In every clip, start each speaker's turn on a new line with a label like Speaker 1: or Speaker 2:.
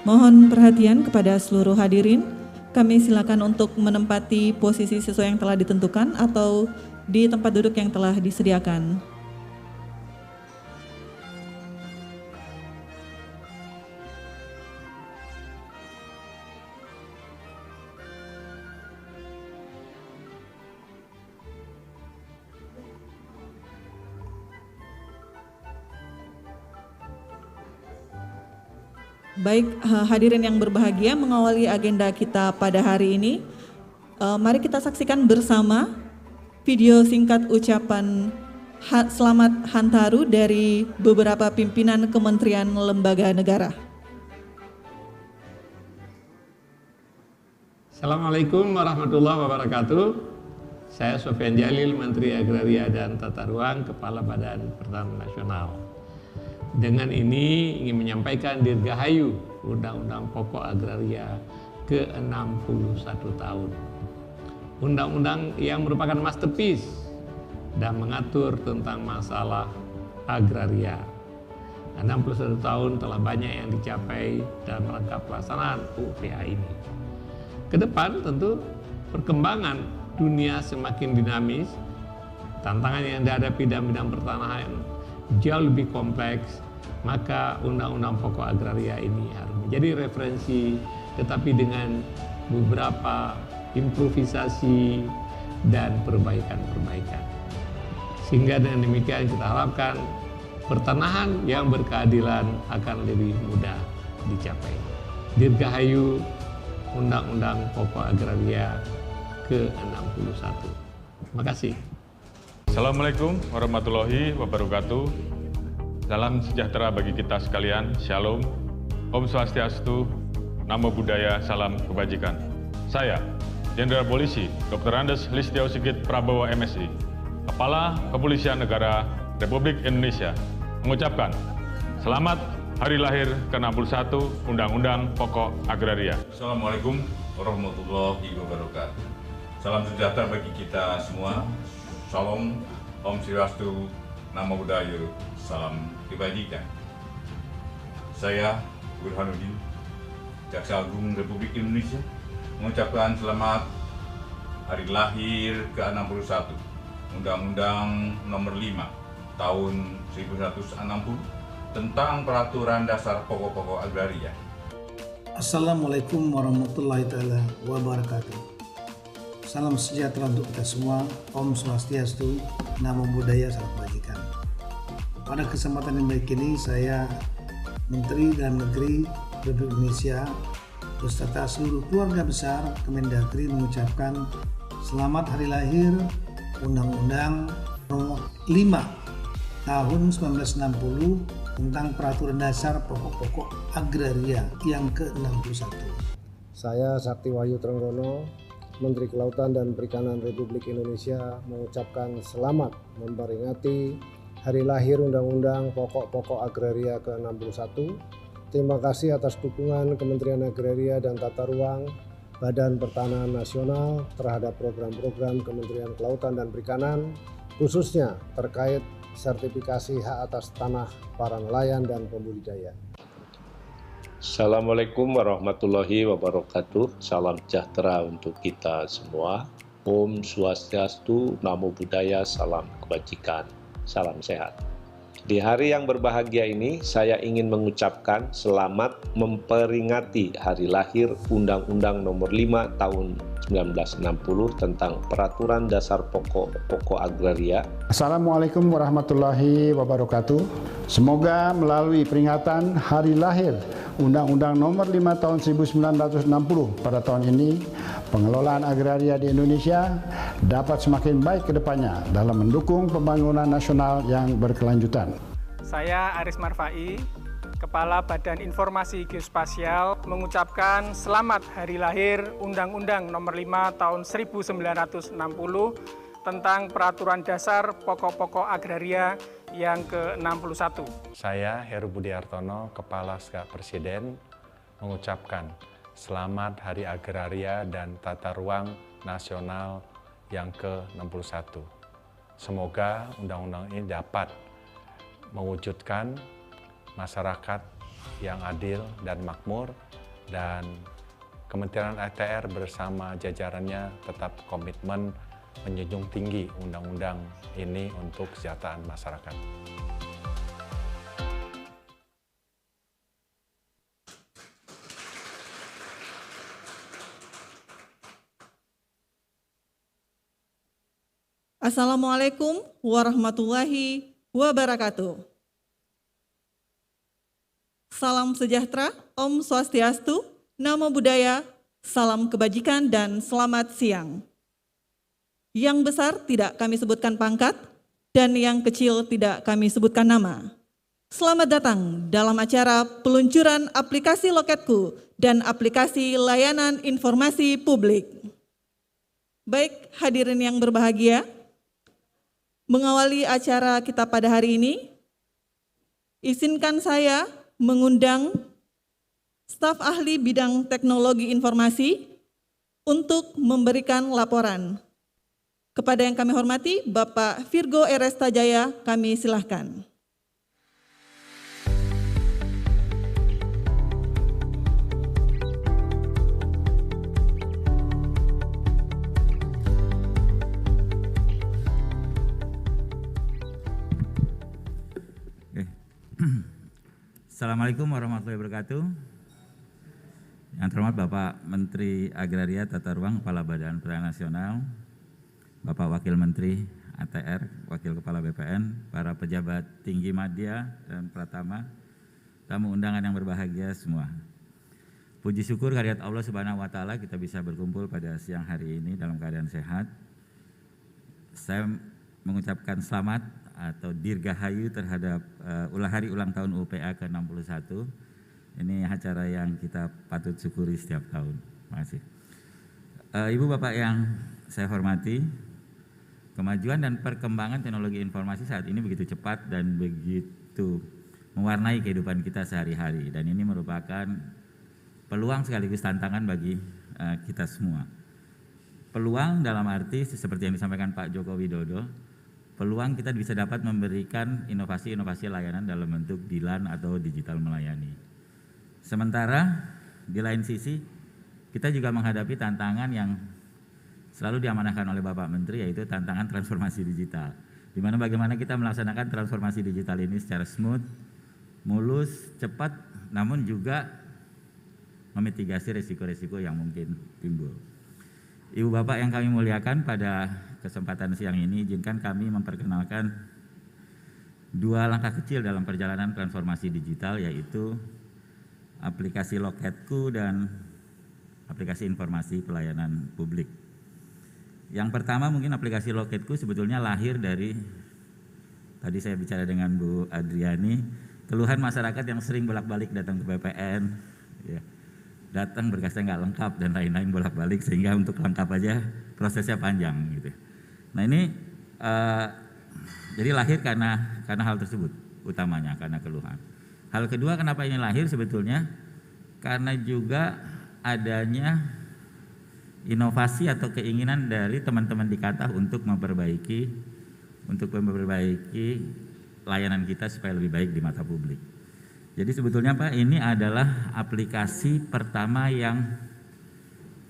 Speaker 1: Mohon perhatian kepada seluruh hadirin. Kami silakan untuk menempati posisi sesuai yang telah ditentukan atau di tempat duduk yang telah disediakan. Baik, hadirin yang berbahagia, mengawali agenda kita pada hari ini, mari kita saksikan bersama video singkat ucapan selamat Hantaru dari beberapa pimpinan kementerian lembaga negara.
Speaker 2: Assalamualaikum warahmatullahi wabarakatuh. Saya Sofyan Jalil, Menteri Agraria dan Tata Ruang, Kepala Badan Pertanahan Nasional. Dengan ini ingin menyampaikan dirgahayu Undang-Undang Pokok Agraria ke-61 tahun. Undang-undang yang merupakan masterpiece dan mengatur tentang masalah agraria. 61 tahun telah banyak yang dicapai dalam rangka pelaksanaan UPA ini. Kedepan tentu perkembangan dunia semakin dinamis, tantangan yang dihadapi dalam bidang pertanahan jauh lebih kompleks, maka Undang-Undang Pokok Agraria ini harus menjadi referensi, tetapi dengan beberapa improvisasi dan perbaikan-perbaikan. Sehingga dengan demikian kita harapkan pertanahan yang berkeadilan akan lebih mudah dicapai. Dirgahayu Undang-Undang Pokok Agraria ke-61. Terima kasih.
Speaker 3: Assalamualaikum warahmatullahi wabarakatuh. Salam sejahtera bagi kita sekalian. Shalom. Om Swastiastu. Namo Buddhaya. Salam kebajikan. Saya, Jenderal Polisi Dr. Andes Listio Sigit Prabowo MSI, Kepala Kepolisian Negara Republik Indonesia, mengucapkan selamat Hari Lahir ke-61 Undang-Undang Pokok Agraria.
Speaker 4: Assalamualaikum warahmatullahi wabarakatuh. Salam sejahtera bagi kita semua. Salam, Om Swastiastu, Namo Buddhaya, salam kebajikan. Saya Burhanuddin, Jaksa Agung Republik Indonesia, mengucapkan selamat Hari Lahir ke-61 Undang-Undang Nomor 5 Tahun 1960 tentang Peraturan Dasar Pokok-Pokok Agraria.
Speaker 5: Assalamualaikum warahmatullahi wabarakatuh. Salam sejahtera untuk kita semua. Om Swastiastu, Namo Buddhaya, salam kebajikan. Pada kesempatan yang baik ini, saya Menteri Dalam Negeri Republik Indonesia beserta seluruh keluarga besar Kemendagri mengucapkan selamat Hari Lahir Undang-Undang Nomor 5 Tahun 1960 tentang Peraturan Dasar Pokok-Pokok Agraria yang ke-61.
Speaker 6: Saya Sakti Wahyu Trenggono, Menteri Kelautan dan Perikanan Republik Indonesia, mengucapkan selamat memperingati Hari Lahir Undang-Undang Pokok-Pokok Agraria ke-61. Terima kasih atas dukungan Kementerian Agraria dan Tata Ruang, Badan Pertanahan Nasional terhadap program-program Kementerian Kelautan dan Perikanan, khususnya terkait sertifikasi hak atas tanah para nelayan dan pembudidaya.
Speaker 7: Assalamualaikum warahmatullahi wabarakatuh. Salam sejahtera untuk kita semua. Om Swastiastu, Namo Buddhaya, salam kebajikan, salam sehat. Di hari yang berbahagia ini, saya ingin mengucapkan selamat memperingati Hari Lahir Undang-Undang Nomor 5 Tahun 1960 tentang Peraturan Dasar Pokok-Pokok Agraria.
Speaker 8: Assalamualaikum warahmatullahi wabarakatuh. Semoga melalui peringatan Hari Lahir Undang-Undang Nomor 5 Tahun 1960 pada tahun ini, pengelolaan agraria di Indonesia dapat semakin baik ke depannya dalam mendukung pembangunan nasional yang berkelanjutan.
Speaker 9: Saya Aris Marfai, Kepala Badan Informasi Geospasial, mengucapkan selamat Hari Lahir Undang-Undang Nomor 5 Tahun 1960 tentang Peraturan Dasar Pokok-Pokok Agraria yang ke-61.
Speaker 3: Saya Heru Budi Hartono, Kepala Staf Presiden, mengucapkan selamat Hari Agraria dan Tata Ruang Nasional yang ke-61. Semoga undang-undang ini dapat mewujudkan masyarakat
Speaker 10: yang adil dan makmur, dan Kementerian ATR bersama jajarannya tetap komitmen menjunjung tinggi undang-undang ini untuk kesejahteraan masyarakat.
Speaker 1: Assalamualaikum warahmatullahi wabarakatuh. Salam sejahtera, Om Swastiastu, Namo Buddhaya, salam kebajikan dan selamat siang. Yang besar tidak kami sebutkan pangkat, dan yang kecil tidak kami sebutkan nama. Selamat datang dalam acara peluncuran aplikasi Loketku dan aplikasi layanan informasi publik. Baik hadirin yang berbahagia, mengawali acara kita pada hari ini, izinkan saya mengundang staf ahli bidang teknologi informasi untuk memberikan laporan. Kepada yang kami hormati, Bapak Virgo Erestajaya, kami silahkan.
Speaker 11: Assalamualaikum warahmatullahi wabarakatuh. Yang terhormat Bapak Menteri Agraria Tata Ruang, Kepala Badan Pertanahan Nasional, Bapak Wakil Menteri ATR, Wakil Kepala BPN, para pejabat tinggi media dan pratama, tamu undangan yang berbahagia semua. Puji syukur kehadirat Allah Subhanahu wa taala kita bisa berkumpul pada siang hari ini dalam keadaan sehat. Saya mengucapkan selamat atau dirgahayu terhadap hari ulang tahun UPA ke-61. Ini acara yang kita patut syukuri setiap tahun. Terima kasih. Ibu Bapak yang saya hormati, kemajuan dan perkembangan teknologi informasi saat ini begitu cepat dan begitu mewarnai kehidupan kita sehari-hari, dan ini merupakan peluang sekaligus tantangan bagi kita semua. Peluang dalam arti seperti yang disampaikan Pak Joko Widodo, peluang kita bisa dapat memberikan inovasi-inovasi layanan dalam bentuk DILAN atau digital melayani. Sementara di lain sisi kita juga menghadapi tantangan yang selalu diamanahkan oleh Bapak Menteri, yaitu tantangan transformasi digital. Di mana bagaimana kita melaksanakan transformasi digital ini secara smooth, mulus, cepat, namun juga memitigasi resiko-resiko yang mungkin timbul. Ibu Bapak yang kami muliakan, pada kesempatan siang ini izinkan kami memperkenalkan dua langkah kecil dalam perjalanan transformasi digital, yaitu aplikasi Loketku dan aplikasi informasi pelayanan publik. Yang pertama mungkin aplikasi Loketku sebetulnya lahir dari, tadi saya bicara dengan Bu Adriani, keluhan masyarakat yang sering bolak-balik datang ke BPN, ya, datang berkasnya nggak lengkap dan lain-lain bolak-balik, sehingga untuk lengkap aja prosesnya panjang gitu. Nah ini jadi lahir karena hal tersebut utamanya, karena keluhan. Hal kedua kenapa ini lahir sebetulnya karena juga adanya inovasi atau keinginan dari teman-teman di Katah untuk memperbaiki layanan kita supaya lebih baik di mata publik. Jadi sebetulnya Pak, ini adalah aplikasi pertama yang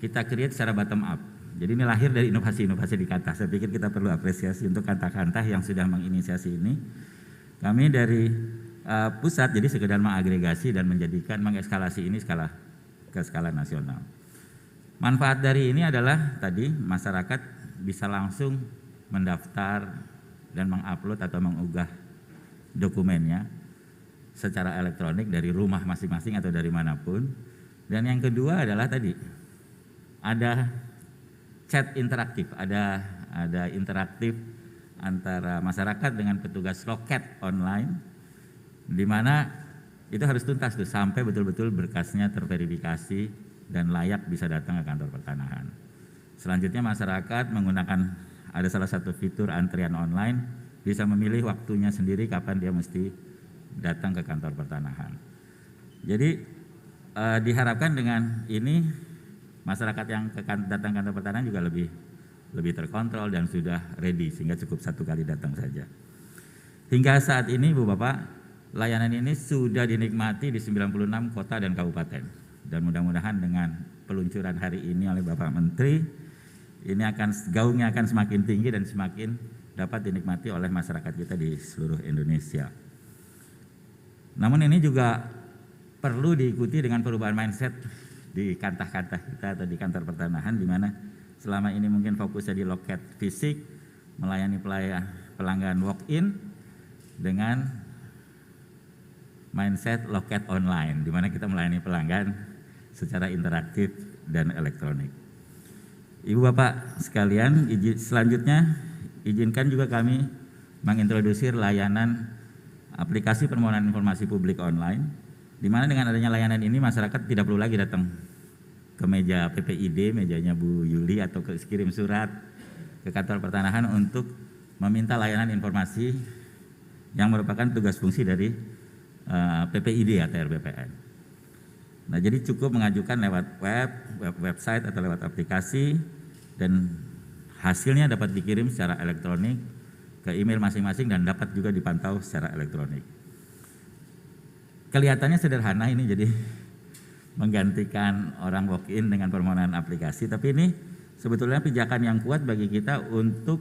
Speaker 11: kita create secara bottom up. Jadi ini lahir dari inovasi-inovasi di Katah. Saya pikir kita perlu apresiasi untuk Katah-Katah yang sudah menginisiasi ini. Kami dari pusat jadi sekedar mengagregasi dan mengekskalasi ini ke skala nasional. Manfaat dari ini adalah tadi masyarakat bisa langsung mendaftar dan mengupload atau mengunggah dokumennya secara elektronik dari rumah masing-masing atau dari manapun. Dan yang kedua adalah tadi ada chat interaktif, ada interaktif antara masyarakat dengan petugas loket online, di mana itu harus tuntas tuh sampai betul-betul berkasnya terverifikasi dan layak bisa datang ke kantor pertanahan. Selanjutnya masyarakat menggunakan, ada salah satu fitur antrian online, bisa memilih waktunya sendiri kapan dia mesti datang ke kantor pertanahan. Jadi diharapkan dengan ini masyarakat yang datang kantor pertanahan juga lebih terkontrol dan sudah ready, sehingga cukup satu kali datang saja. Hingga saat ini Ibu Bapak, layanan ini sudah dinikmati di 96 kota dan kabupaten. Dan mudah-mudahan dengan peluncuran hari ini oleh Bapak Menteri, ini gaungnya akan semakin tinggi dan semakin dapat dinikmati oleh masyarakat kita di seluruh Indonesia. Namun ini juga perlu diikuti dengan perubahan mindset di kantah-kantah kita atau di kantor pertanahan, di mana selama ini mungkin fokusnya di loket fisik, melayani pelanggan walk-in, dengan mindset loket online, di mana kita melayani pelanggan secara interaktif dan elektronik. Ibu Bapak sekalian, selanjutnya izinkan juga kami mengintroduksi layanan aplikasi permohonan informasi publik online, di mana dengan adanya layanan ini masyarakat tidak perlu lagi datang ke meja PPID, mejanya Bu Yuli, atau kirim surat ke kantor pertanahan untuk meminta layanan informasi yang merupakan tugas fungsi dari PPID atau RBPN. Nah, jadi cukup mengajukan lewat website atau lewat aplikasi, dan hasilnya dapat dikirim secara elektronik ke email masing-masing dan dapat juga dipantau secara elektronik. Kelihatannya sederhana ini, jadi menggantikan orang walk-in dengan permohonan aplikasi, tapi ini sebetulnya pijakan yang kuat bagi kita untuk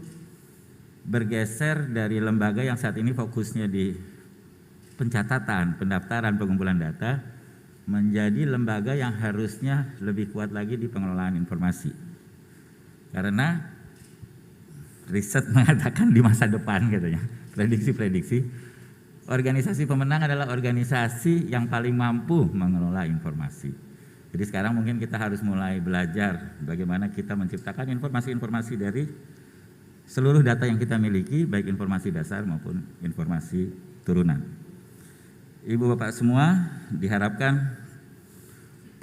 Speaker 11: bergeser dari lembaga yang saat ini fokusnya di pencatatan, pendaftaran, pengumpulan data, menjadi lembaga yang harusnya lebih kuat lagi di pengelolaan informasi. Karena riset mengatakan di masa depan, katanya, prediksi-prediksi, organisasi pemenang adalah organisasi yang paling mampu mengelola informasi. Jadi sekarang mungkin kita harus mulai belajar bagaimana kita menciptakan informasi-informasi dari seluruh data yang kita miliki, baik informasi dasar maupun informasi turunan. Ibu Bapak semua, diharapkan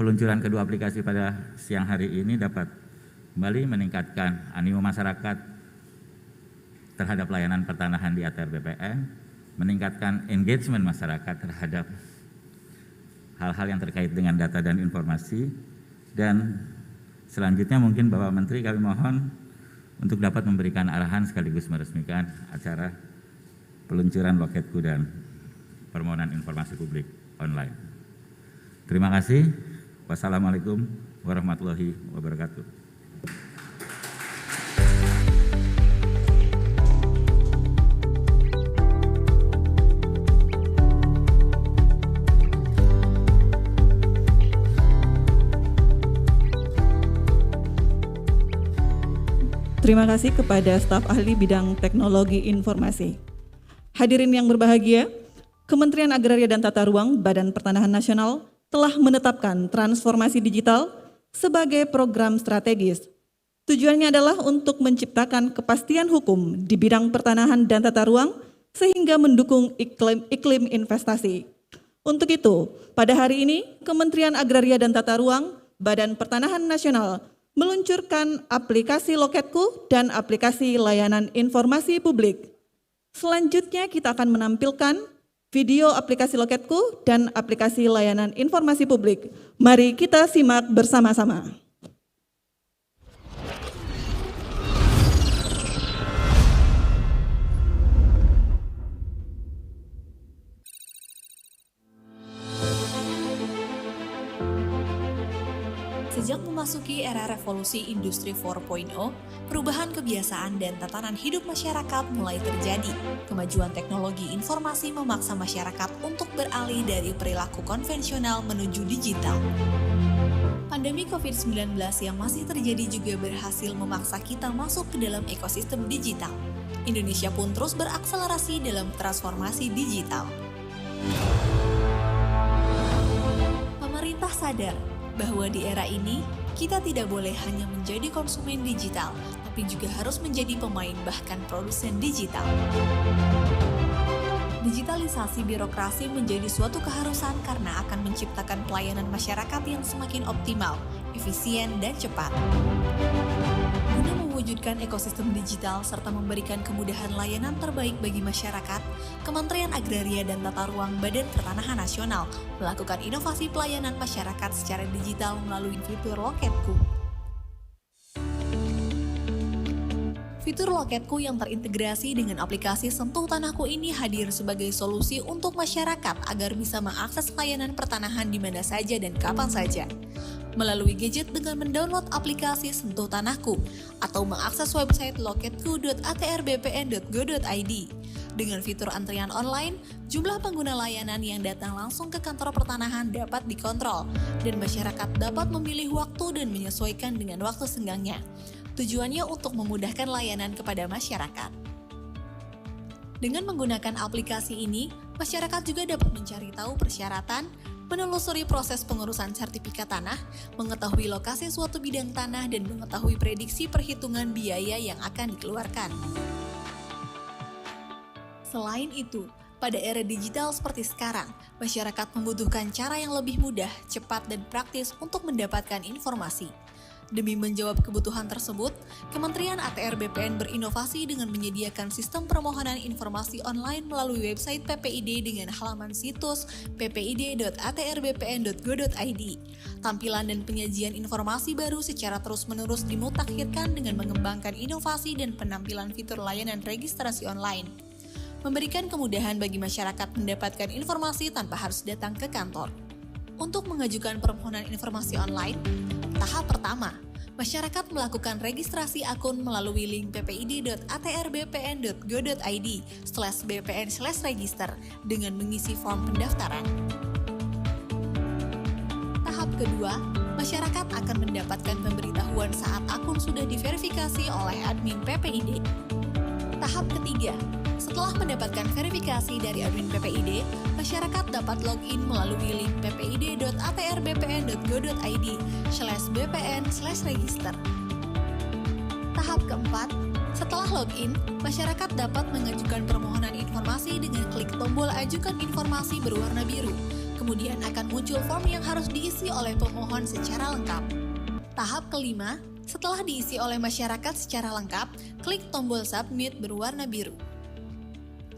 Speaker 11: peluncuran kedua aplikasi pada siang hari ini dapat kembali meningkatkan animo masyarakat terhadap layanan pertanahan di ATR BPN, meningkatkan engagement masyarakat terhadap hal-hal yang terkait dengan data dan informasi, dan selanjutnya mungkin Bapak Menteri kami mohon untuk dapat memberikan arahan sekaligus meresmikan acara peluncuran loketku dan permohonan informasi publik online. Terima kasih. Wassalamualaikum warahmatullahi wabarakatuh.
Speaker 1: Terima kasih kepada staf ahli bidang teknologi informasi. Hadirin yang berbahagia, Kementerian Agraria dan Tata Ruang Badan Pertanahan Nasional telah menetapkan transformasi digital sebagai program strategis. Tujuannya adalah untuk menciptakan kepastian hukum di bidang pertanahan dan tata ruang sehingga mendukung iklim investasi. Untuk itu, pada hari ini Kementerian Agraria dan Tata Ruang Badan Pertanahan Nasional meluncurkan aplikasi Loketku dan aplikasi layanan informasi publik. Selanjutnya kita akan menampilkan video aplikasi Loketku dan aplikasi layanan informasi publik. Mari kita simak bersama-sama.
Speaker 12: Sejak memasuki era revolusi industri 4.0, perubahan kebiasaan dan tatanan hidup masyarakat mulai terjadi. Kemajuan teknologi informasi memaksa masyarakat untuk beralih dari perilaku konvensional menuju digital. Pandemi COVID-19 yang masih terjadi juga berhasil memaksa kita masuk ke dalam ekosistem digital. Indonesia pun terus berakselerasi dalam transformasi digital. Pemerintah sadar bahwa di era ini, kita tidak boleh hanya menjadi konsumen digital, tapi juga harus menjadi pemain bahkan produsen digital. Digitalisasi birokrasi menjadi suatu keharusan karena akan menciptakan pelayanan masyarakat yang semakin optimal, efisien, dan cepat. Guna mewujudkan ekosistem digital serta memberikan kemudahan layanan terbaik bagi masyarakat, Kementerian Agraria dan Tata Ruang Badan Pertanahan Nasional melakukan inovasi pelayanan masyarakat secara digital melalui fitur Loketku. Fitur Loketku yang terintegrasi dengan aplikasi Sentuh Tanahku ini hadir sebagai solusi untuk masyarakat agar bisa mengakses layanan pertanahan di mana saja dan kapan saja. Melalui gadget dengan mendownload aplikasi Sentuh Tanahku atau mengakses website loketku.atrbpn.go.id. Dengan fitur antrian online, jumlah pengguna layanan yang datang langsung ke kantor pertanahan dapat dikontrol dan masyarakat dapat memilih waktu dan menyesuaikan dengan waktu senggangnya. Tujuannya untuk memudahkan layanan kepada masyarakat. Dengan menggunakan aplikasi ini, masyarakat juga dapat mencari tahu persyaratan, menelusuri proses pengurusan sertifikat tanah, mengetahui lokasi suatu bidang tanah, dan mengetahui prediksi perhitungan biaya yang akan dikeluarkan. Selain itu, pada era digital seperti sekarang, masyarakat membutuhkan cara yang lebih mudah, cepat, dan praktis untuk mendapatkan informasi. Demi menjawab kebutuhan tersebut, Kementerian ATR BPN berinovasi dengan menyediakan sistem permohonan informasi online melalui website PPID dengan halaman situs ppid.atrbpn.go.id. Tampilan dan penyajian informasi baru secara terus-menerus dimutakhirkan dengan mengembangkan inovasi dan penampilan fitur layanan registrasi online. Memberikan kemudahan bagi masyarakat mendapatkan informasi tanpa harus datang ke kantor. Untuk mengajukan permohonan informasi online, tahap pertama, masyarakat melakukan registrasi akun melalui link ppid.atrbpn.go.id/bpn/register dengan mengisi form pendaftaran. Tahap kedua, masyarakat akan mendapatkan pemberitahuan saat akun sudah diverifikasi oleh admin PPID. Tahap ketiga, setelah mendapatkan verifikasi dari admin PPID, masyarakat dapat login melalui link ppid.atrbpn.go.id/bpn/register. Tahap keempat, setelah login, masyarakat dapat mengajukan permohonan informasi dengan klik tombol Ajukan Informasi berwarna biru. Kemudian akan muncul form yang harus diisi oleh pemohon secara lengkap. Tahap kelima, setelah diisi oleh masyarakat secara lengkap, klik tombol Submit berwarna biru.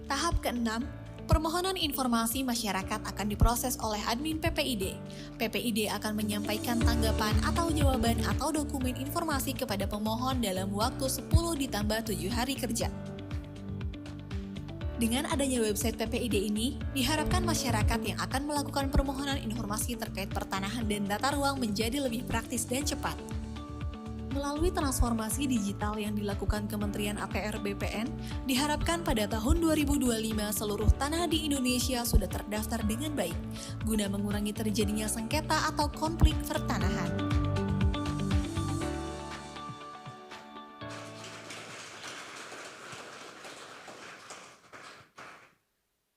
Speaker 12: Tahap keenam, permohonan informasi masyarakat akan diproses oleh admin PPID. PPID akan menyampaikan tanggapan atau jawaban atau dokumen informasi kepada pemohon dalam waktu 10+7 hari kerja. Dengan adanya website PPID ini, diharapkan masyarakat yang akan melakukan permohonan informasi terkait pertanahan dan tata ruang menjadi lebih praktis dan cepat. Melalui transformasi digital yang dilakukan Kementerian ATR BPN, diharapkan pada tahun 2025 seluruh tanah di Indonesia sudah terdaftar dengan baik, guna mengurangi terjadinya sengketa atau konflik pertanahan.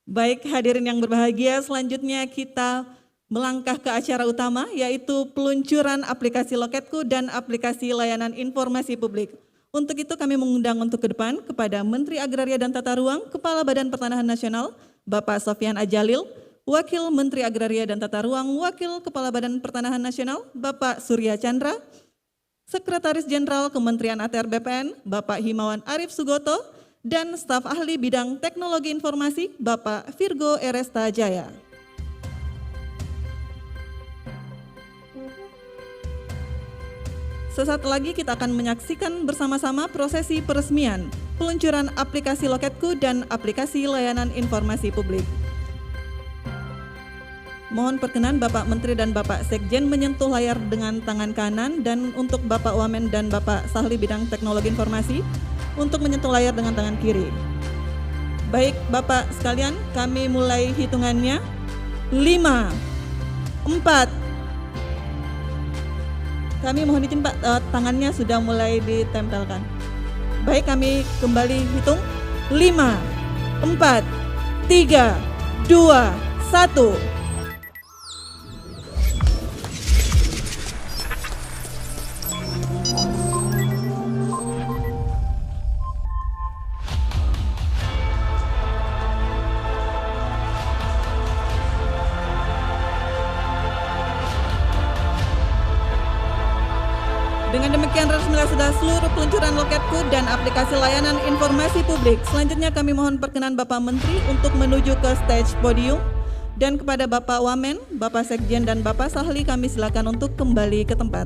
Speaker 1: Baik, hadirin yang berbahagia, selanjutnya kita melangkah ke acara utama, yaitu peluncuran aplikasi Loketku dan aplikasi layanan informasi publik. Untuk itu kami mengundang untuk ke depan kepada Menteri Agraria dan Tata Ruang, Kepala Badan Pertanahan Nasional, Bapak Sofyan Adjalil, Wakil Menteri Agraria dan Tata Ruang, Wakil Kepala Badan Pertanahan Nasional, Bapak Surya Chandra, Sekretaris Jenderal Kementerian ATR BPN, Bapak Himawan Arif Sugoto, dan staf ahli bidang teknologi informasi, Bapak Virgo Eresta Jaya. Sesaat lagi kita akan menyaksikan bersama-sama prosesi peresmian peluncuran aplikasi Loketku dan aplikasi layanan informasi publik. Mohon perkenan Bapak Menteri dan Bapak Sekjen menyentuh layar dengan tangan kanan, dan untuk Bapak Wamen dan Bapak Sahli bidang teknologi informasi untuk menyentuh layar dengan tangan kiri. Baik Bapak sekalian, kami mulai hitungannya. 5, 4, kami mohon izin Pak, tangannya sudah mulai ditempelkan. Baik, kami kembali hitung. 5, 4, 3, 2, 1. Dengan demikian resmilah sudah seluruh peluncuran Loketku dan aplikasi layanan informasi publik. Selanjutnya kami mohon perkenan Bapak Menteri untuk menuju ke stage podium, dan kepada Bapak Wamen, Bapak Sekjen dan Bapak Sahli kami silakan untuk kembali ke tempat.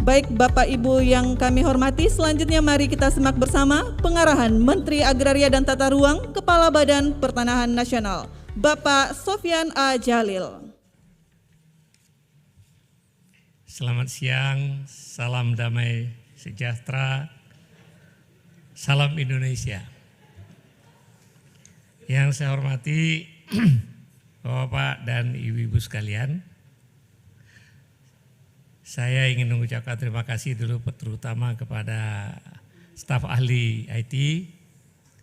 Speaker 1: Baik Bapak Ibu yang kami hormati, selanjutnya mari kita simak bersama pengarahan Menteri Agraria dan Tata Ruang, Kepala Badan Pertanahan Nasional, Bapak Sofyan A. Djalil.
Speaker 13: Selamat siang, salam damai sejahtera, salam Indonesia. Yang saya hormati Bapak dan Ibu-Ibu sekalian, saya ingin mengucapkan terima kasih dulu terutama kepada staf ahli IT.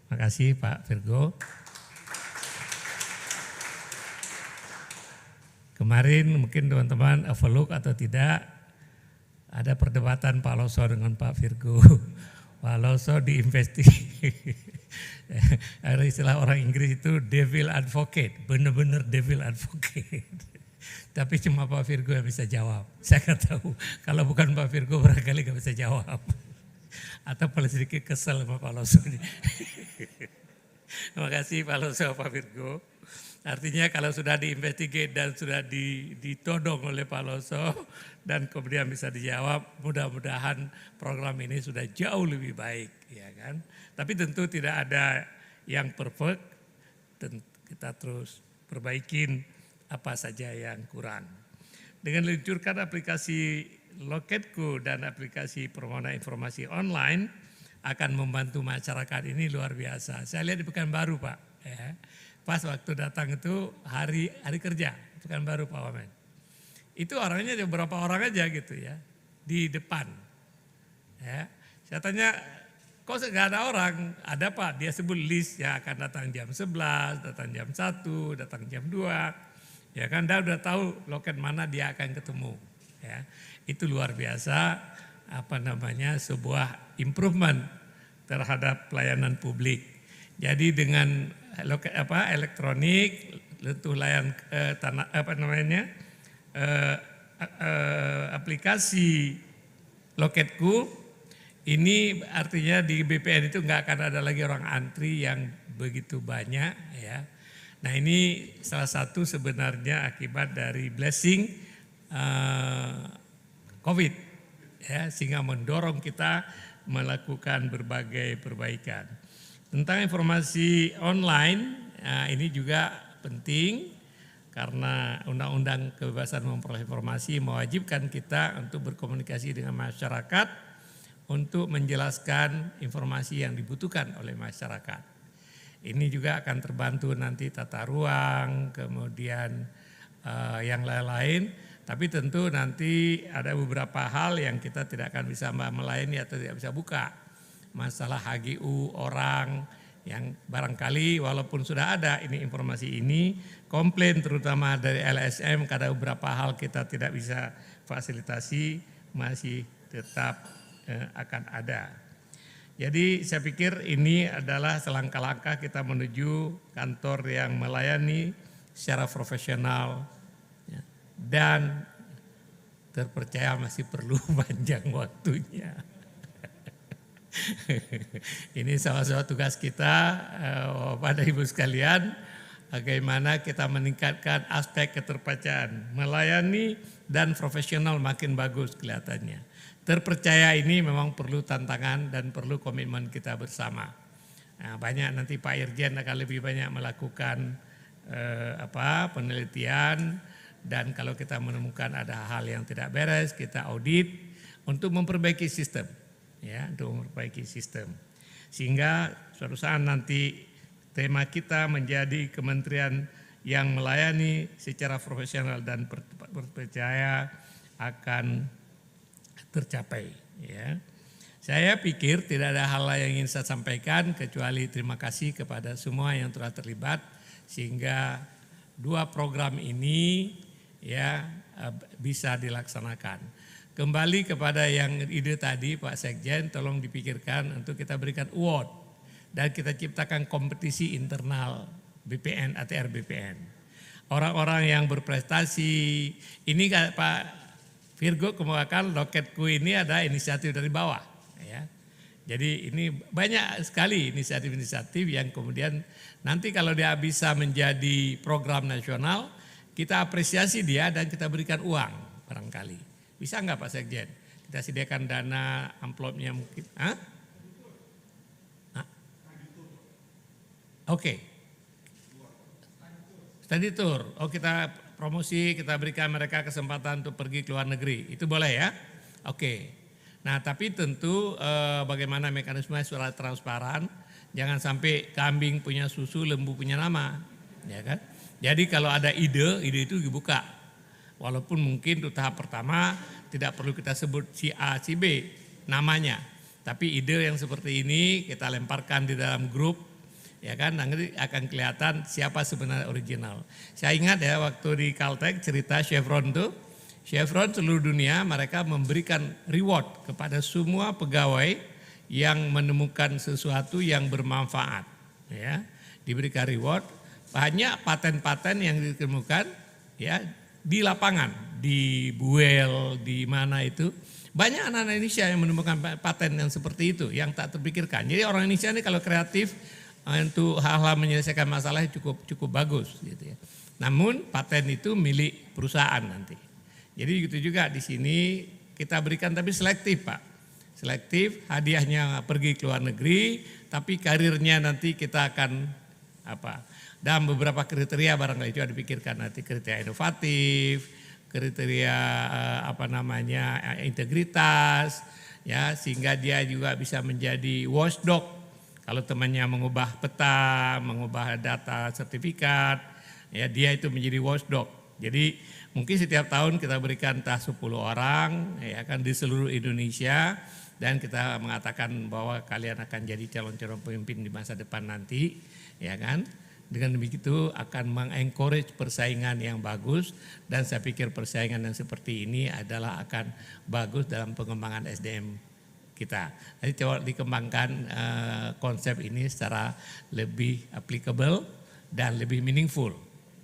Speaker 13: Terima kasih Pak Virgo. Kemarin mungkin teman-teman overlook atau tidak, ada perdebatan Pak Loso dengan Pak Virgo. Pak Loso diinvestigasi. Ada istilah orang Inggris itu devil advocate, benar-benar devil advocate. Tapi cuma Pak Virgo yang bisa jawab. Saya nggak tahu, kalau bukan Pak Virgo barangkali nggak bisa jawab. Atau paling sedikit kesel sama Pak Loso. Terima kasih Pak Loso, Pak Virgo. Artinya kalau sudah diinvestigate dan sudah ditodong oleh Pak Loso dan kemudian bisa dijawab, mudah-mudahan program ini sudah jauh lebih baik, ya kan. Tapi tentu tidak ada yang perfect, kita terus perbaikin apa saja yang kurang. Dengan meluncurkan aplikasi Loketku dan aplikasi permohonan informasi online akan membantu masyarakat ini luar biasa. Saya lihat di Pekanbaru Pak, ya. Pas waktu datang itu hari kerja Pekanbaru Pak Wamen. Itu orangnya beberapa orang aja gitu ya di depan. Ya, saya tanya, kok nggak ada orang? Ada Pak, dia sebut list ya akan datang jam 11, datang jam 1, datang jam 2. Ya kan, dia udah tahu loket mana dia akan ketemu. Ya, itu luar biasa sebuah improvement terhadap pelayanan publik. Jadi dengan elektronik, lentuh layan aplikasi Loketku, ini artinya di BPN itu nggak akan ada lagi orang antri yang begitu banyak, ya. Nah ini salah satu sebenarnya akibat dari blessing COVID, ya, sehingga mendorong kita melakukan berbagai perbaikan. Tentang informasi online, ini juga penting karena Undang-Undang Kebebasan Memperoleh Informasi mewajibkan kita untuk berkomunikasi dengan masyarakat untuk menjelaskan informasi yang dibutuhkan oleh masyarakat. Ini juga akan terbantu nanti tata ruang, kemudian yang lain-lain. Tapi tentu nanti ada beberapa hal yang kita tidak akan bisa melayani atau tidak bisa buka. Masalah HGU orang yang barangkali walaupun sudah ada ini informasi ini, komplain terutama dari LSM karena beberapa hal kita tidak bisa fasilitasi masih tetap akan ada. Jadi saya pikir ini adalah selangkah-langkah kita menuju kantor yang melayani secara profesional ya, dan terpercaya masih perlu panjang waktunya. Ini salah satu tugas kita pada Ibu sekalian, bagaimana kita meningkatkan aspek keterpercayaan, melayani dan profesional makin bagus kelihatannya. Terpercaya ini memang perlu tantangan dan perlu komitmen kita bersama. Nah, banyak nanti Pak Irjen akan lebih banyak melakukan penelitian, dan kalau kita menemukan ada hal yang tidak beres, kita audit untuk memperbaiki sistem, ya, untuk memperbaiki sistem. Sehingga suatu saat nanti tema kita menjadi kementerian yang melayani secara profesional dan percaya akan tercapai, ya. Saya pikir tidak ada hal lain yang ingin saya sampaikan kecuali terima kasih kepada semua yang telah terlibat sehingga dua program ini ya bisa dilaksanakan. Kembali kepada yang ide tadi Pak Sekjen, tolong dipikirkan untuk kita berikan award dan kita ciptakan kompetisi internal BPN ATR BPN. Orang-orang yang berprestasi ini Pak Virgo kemukakan Loketku ini ada inisiatif dari bawah, ya. Jadi ini banyak sekali inisiatif-inisiatif yang kemudian nanti kalau dia bisa menjadi program nasional, kita apresiasi dia dan kita berikan uang barangkali. Bisa nggak Pak Sekjen? Kita sediakan dana amplopnya mungkin. Oke. Study tour. Oh, kita promosi, kita berikan mereka kesempatan untuk pergi ke luar negeri. Itu boleh ya? Oke. Nah, tapi tentu bagaimana mekanisme secara transparan. Jangan sampai kambing punya susu, lembu punya nama, ya kan? Jadi kalau ada ide itu dibuka. Walaupun mungkin untuk tahap pertama tidak perlu kita sebut si A, si B namanya. Tapi ide yang seperti ini kita lemparkan di dalam grup, ya kan, nanti akan kelihatan siapa sebenarnya original. Saya ingat ya waktu di Caltech cerita Chevron tuh, Chevron seluruh dunia mereka memberikan reward kepada semua pegawai yang menemukan sesuatu yang bermanfaat, ya, diberikan reward. Banyak paten-paten yang ditemukan, ya, di lapangan, di Buel, di mana itu. Banyak anak-anak Indonesia yang menemukan paten yang seperti itu, yang tak terpikirkan. Jadi orang Indonesia ini kalau kreatif untuk hal-hal menyelesaikan masalah cukup bagus gitu ya. Namun paten itu milik perusahaan nanti. Jadi gitu juga di sini kita berikan tapi selektif, Pak. Selektif, hadiahnya pergi ke luar negeri, tapi karirnya nanti kita akan dan beberapa kriteria barangkali juga dipikirkan nanti, kriteria inovatif, kriteria integritas, ya, sehingga dia juga bisa menjadi watchdog. Kalau temannya mengubah peta, mengubah data sertifikat, ya dia itu menjadi watchdog. Jadi mungkin setiap tahun kita berikan entah 10 orang, ya kan, di seluruh Indonesia, dan kita mengatakan bahwa kalian akan jadi calon-calon pemimpin di masa depan nanti, ya kan. Dengan begitu akan mengencourage persaingan yang bagus, dan saya pikir persaingan yang seperti ini adalah akan bagus dalam pengembangan SDM kita. Jadi coba dikembangkan konsep ini secara lebih applicable dan lebih meaningful,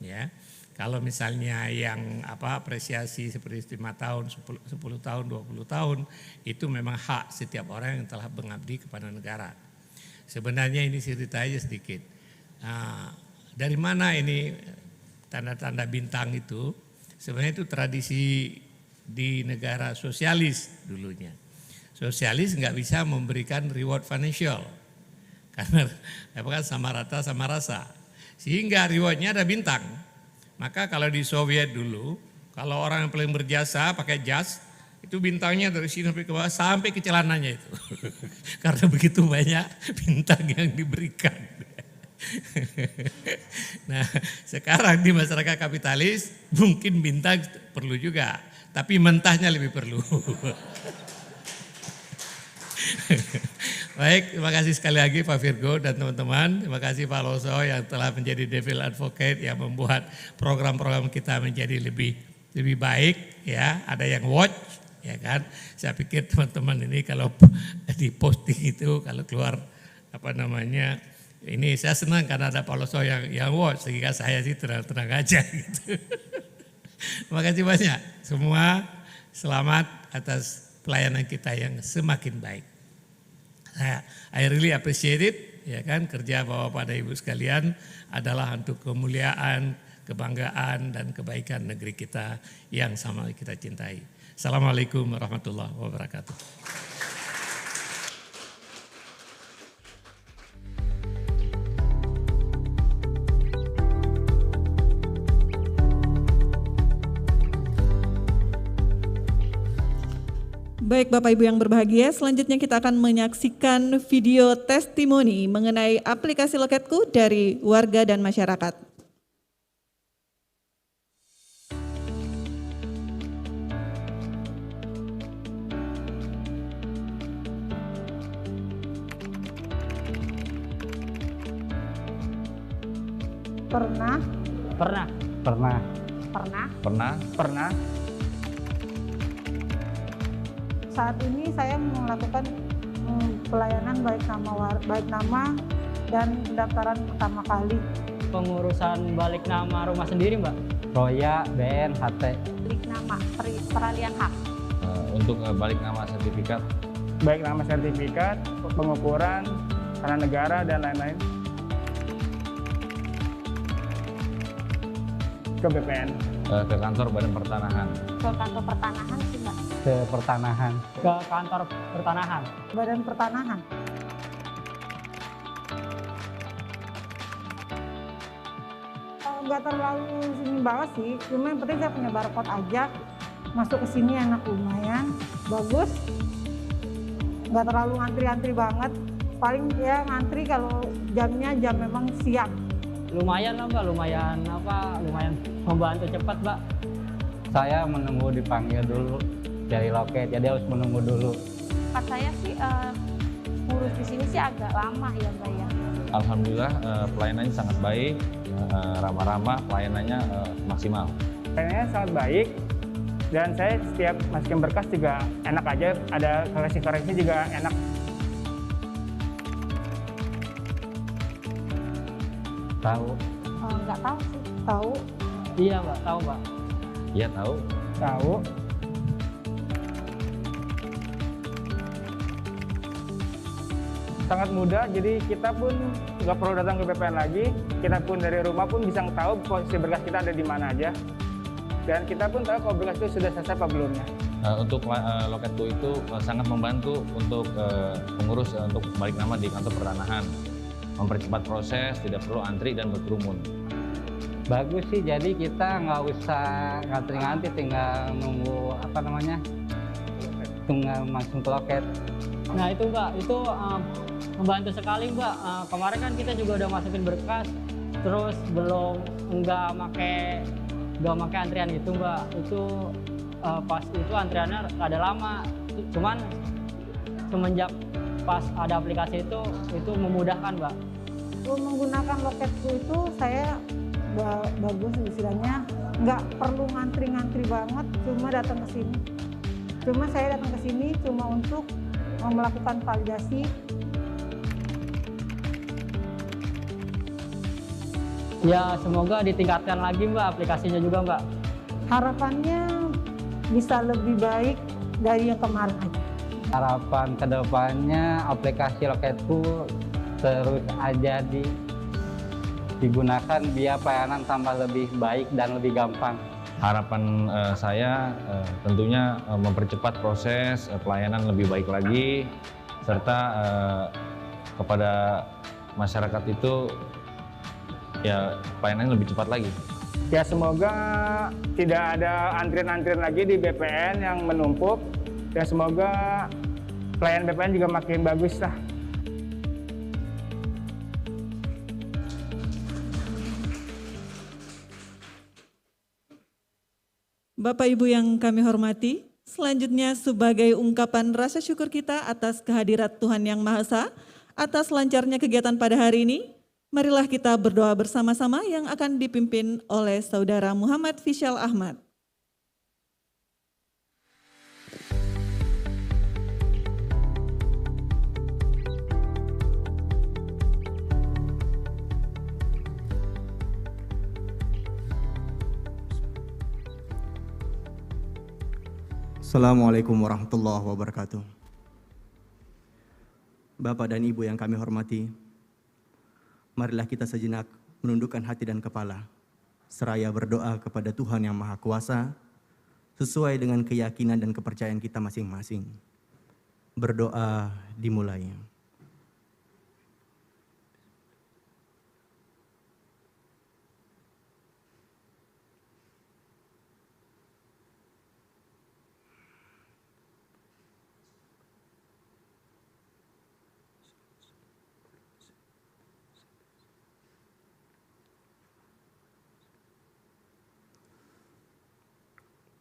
Speaker 13: ya. Kalau misalnya yang apresiasi seperti 5 tahun, 10 tahun, 20 tahun, itu memang hak setiap orang yang telah mengabdi kepada negara. Sebenarnya ini cerita aja sedikit. Dari mana ini tanda-tanda bintang itu? Sebenarnya itu tradisi di negara sosialis dulunya. Sosialis nggak bisa memberikan reward financial karena sama rata sama rasa, sehingga rewardnya ada bintang. Maka kalau di Soviet dulu, kalau orang yang paling berjasa pakai jas, itu bintangnya dari sini sampai ke bawah sampai ke celananya itu. Karena begitu banyak bintang yang diberikan. Nah, sekarang di masyarakat kapitalis mungkin bintang perlu juga, tapi mentahnya lebih perlu. Baik, terima kasih sekali lagi Pak Virgo dan teman-teman. Terima kasih Pak Loso yang telah menjadi devil advocate, yang membuat program-program kita menjadi lebih baik, ya. Ada yang watch, ya kan. Saya pikir teman-teman ini kalau di posting itu, kalau keluar ini saya senang karena ada Pak Loso yang watch, sehingga saya sih tenang-tenang aja gitu. Terima kasih banyak. Semua selamat atas pelayanan kita yang semakin baik. I really appreciate it, ya kan, kerja Bapak dan Ibu sekalian adalah untuk kemuliaan, kebanggaan dan kebaikan negeri kita yang sama kita cintai. Assalamualaikum warahmatullahi wabarakatuh.
Speaker 1: Baik Bapak Ibu yang berbahagia, selanjutnya kita akan menyaksikan video testimoni mengenai aplikasi Loketku dari warga dan masyarakat.
Speaker 14: Pernah. Saat ini saya melakukan pelayanan baik nama dan pendaftaran pertama kali.
Speaker 15: Pengurusan balik nama rumah sendiri, Mbak. Roya, BN, HT.
Speaker 14: Balik nama, peralihan hak.
Speaker 16: Untuk balik nama sertifikat.
Speaker 17: Baik nama sertifikat, pengukuran, tanah negara dan lain-lain. Ke BPN.
Speaker 16: Ke kantor Badan Pertanahan.
Speaker 14: Ke kantor pertanahan sih, Mbak.
Speaker 15: Ke pertanahan. Ke kantor pertanahan.
Speaker 14: Badan Pertanahan. Nggak terlalu sini banget sih, cuma yang penting saya punya barcode aja. Masuk ke sini enak, lumayan, bagus. Nggak terlalu ngantri-ngantri banget. Paling ya ngantri kalau jamnya jam memang siang.
Speaker 15: Lumayan lah Mbak, lumayan membantu cepat Mbak. Saya menunggu dipanggil dulu dari loket, jadi harus menunggu dulu.
Speaker 14: Pas saya sih ngurus di sini sih agak lama ya Mbak ya.
Speaker 16: Alhamdulillah pelayanannya sangat baik, ramah-ramah, pelayanannya maksimal.
Speaker 17: Pelayanannya sangat baik dan saya setiap masukin berkas juga enak aja, ada koreksi-koreksi juga enak.
Speaker 15: Tahu?
Speaker 14: Nggak tahu sih, tahu.
Speaker 15: Iya Mbak, tahu Mbak.
Speaker 16: Iya tahu.
Speaker 17: Tahu. Sangat mudah, jadi kita pun nggak perlu datang ke BPN lagi. Kita pun dari rumah pun bisa tahu posisi berkas kita ada di mana aja. Dan kita pun tahu kalau berkas itu sudah selesai apa belumnya.
Speaker 16: Untuk Loket2 itu sangat membantu untuk pengurus untuk balik nama di kantor pertanahan. Mempercepat proses, tidak perlu antri dan berkerumun.
Speaker 15: Bagus sih, jadi kita nggak usah ngantri-ngantri, tinggal nunggu tinggal langsung ke loket. Nah itu Mbak, itu membantu sekali Mbak. Kemarin kan kita juga udah masukin berkas, terus nggak pakai antrian itu Mbak. Itu pas itu antriannya ada lama, cuman semenjak pas ada aplikasi itu memudahkan Mbak.
Speaker 14: Menggunakan Loket2 itu saya bagus istilahnya, nggak perlu ngantri-ngantri banget, cuma datang ke sini. Saya datang ke sini cuma untuk melakukan validasi.
Speaker 15: Ya semoga ditingkatkan lagi Mbak aplikasinya juga Mbak.
Speaker 14: Harapannya bisa lebih baik dari yang kemarin aja.
Speaker 15: Harapan kedepannya aplikasi Loket2 terus aja digunakan biar pelayanan tambah lebih baik dan lebih gampang.
Speaker 16: Harapan saya tentunya mempercepat proses pelayanan lebih baik lagi, serta kepada masyarakat itu ya pelayanan lebih cepat lagi.
Speaker 17: Ya semoga tidak ada antrian-antrian lagi di BPN yang menumpuk, dan semoga pelayanan BPN juga makin bagus lah.
Speaker 1: Bapak Ibu yang kami hormati, selanjutnya sebagai ungkapan rasa syukur kita atas kehadirat Tuhan Yang Maha Esa, atas lancarnya kegiatan pada hari ini, marilah kita berdoa bersama-sama yang akan dipimpin oleh Saudara Muhammad Fishal Ahmad.
Speaker 18: Assalamualaikum warahmatullahi wabarakatuh. Bapak dan Ibu yang kami hormati, marilah kita sejenak menundukkan hati dan kepala, seraya berdoa kepada Tuhan Yang Maha Kuasa, sesuai dengan keyakinan dan kepercayaan kita masing-masing. Berdoa dimulai.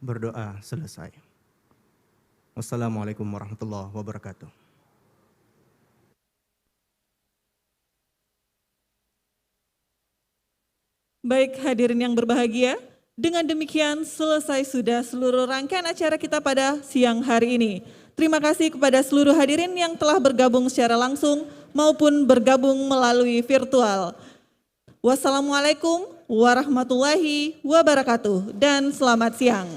Speaker 18: Berdoa selesai. Wassalamualaikum warahmatullahi wabarakatuh.
Speaker 1: Baik hadirin yang berbahagia, dengan demikian selesai sudah seluruh rangkaian acara kita pada siang hari ini. Terima kasih kepada seluruh hadirin yang telah bergabung secara langsung maupun bergabung melalui virtual. Wassalamualaikum warahmatullahi wabarakatuh dan selamat siang.